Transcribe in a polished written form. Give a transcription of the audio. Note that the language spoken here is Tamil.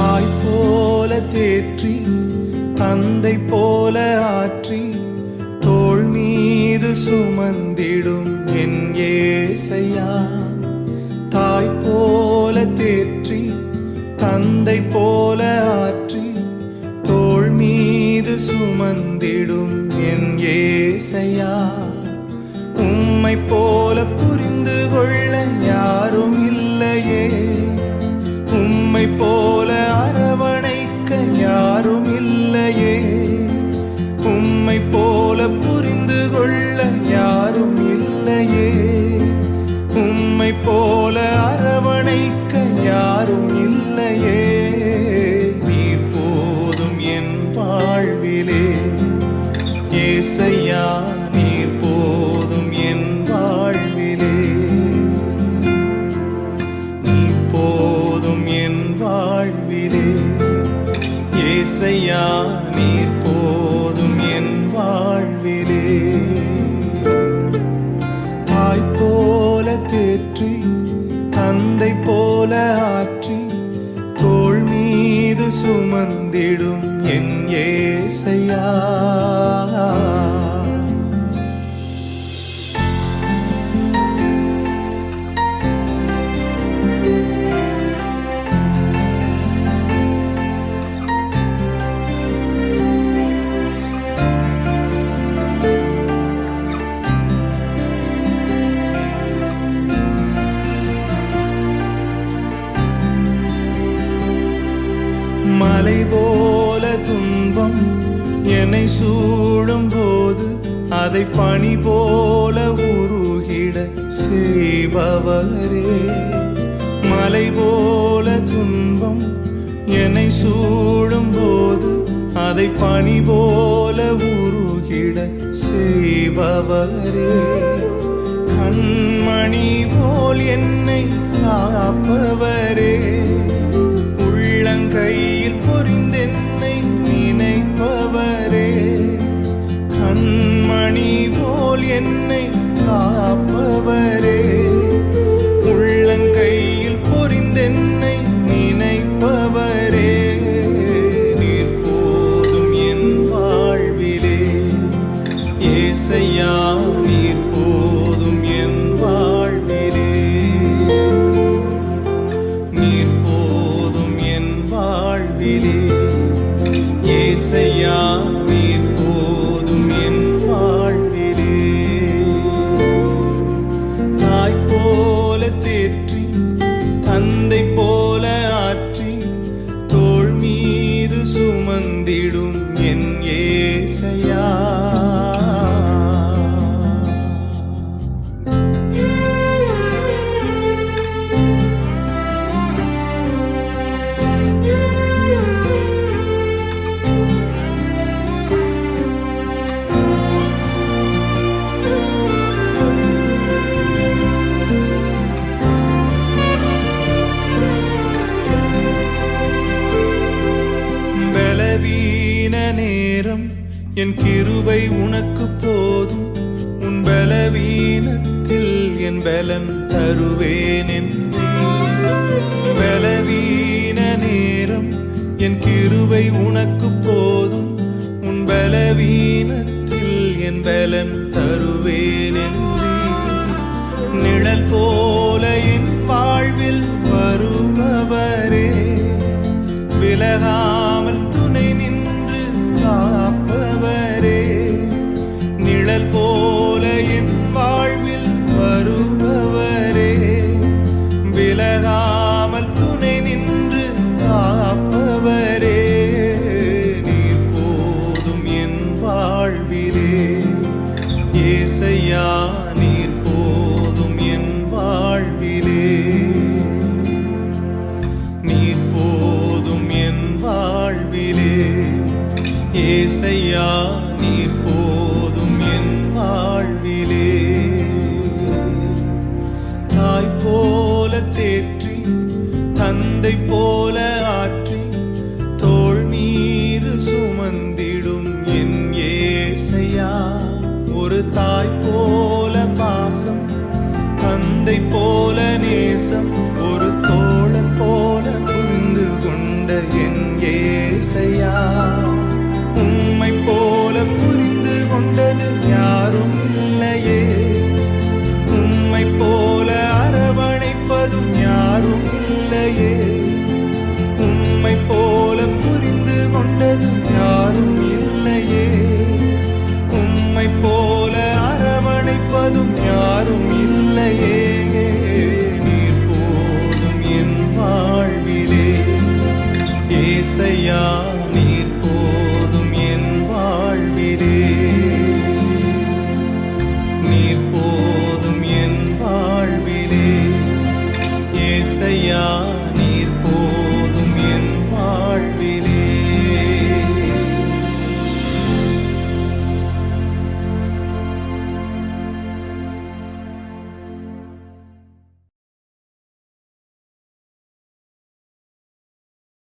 தாய் போல தேற்றி தந்தை போல ஆற்றி தோள் மீது சுமந்திடும் என் ஏசையா. தாய் போல தேற்றி தந்தை போல ஆற்றி தோள் மீது சுமந்திடும் என் ஏசையா. உம்மை போல புரிந்து கொள்ள யாரும் இல்லையே, உம்மை போல அரவணைக்க யாரும் இல்லையே, உம்மை போல புரிந்து கொள்ள யாரும் இல்லையே, உம்மை போல அரவணைக்க யாரும் இல்லையே. நீர் போதும் என் வாழ்விலே ஏசையா, நீர் போதும் என் வாழ்விலே. நீர் போதும் என் வாழ்விலே ஏசையா, நீர் போதும் என் வாழ்விலே. தாய் போல தேற்றி தந்தை போல ஆற்றி தோள் மீது சுமந்திடும் என் ஏசையா. மலை போல துன்பம் என்னை சூடும் போது அதை பனி போல உருகிட செய்பவரே. மலை போல துன்பம் என்னை சூடும் போது அதை பனி போல உருகிட செய்பவரே. கண்மணி போல் என்னை காப்பவரே, கையில் பொறிந்தென்னை நினைப்பவரே. கண்மணி போல் என்னை காப்பவரே, உள்ளங்கையில் பொறிந்தென்னை நினைப்பவரே. நீர் போதும் என் வாழ்விலே ஏசையா, நீர் போதும் என் வாழ்விலே. நீர் போதும் என் வாழ்விலே ஏசையா, நீர் போதும் என் வாழ்விலே. தாய் போல தேற்றி தந்தை போல ஆற்றி தோள் மீது சுமந்திடும் என் ஏசையா. பலவீன நேரம் என் கிருபை உனக்கு போதும், உன் பலவீனத்தில் என் பலன் தருவேன் என்றே. பலவீன நேரம் என் கிருபை உனக்கு போதும், உன் பலவீனத்தில் என் பலன் தருவேன் என்றே. நிழல் போல என் வாழ்வில் வருபவரே, விலகாமல் துணை நின்று காப்பவரே. நிழல் போல என் வாழ்வில் வருபவரே, விலகாமல் துணை நின்று காப்பவரே. நீர் போதும் என் வாழ்விலே ஏசையா, நீர் போதும் என் வாழ்விலே. நீர் போதும் என் வாழ்விலே ஏசையா, நீர் போதும் என் வாழ்விலே. தாய் போல தேற்றி தந்தை போல ஆற்றி தோள் மீது சுமந்திடும் என் ஏசையா. ஒரு தாய் போல பாசம், தந்தை போல நேசம், ஒரு தோழன் போல புரிந்து கொண்ட நம்மை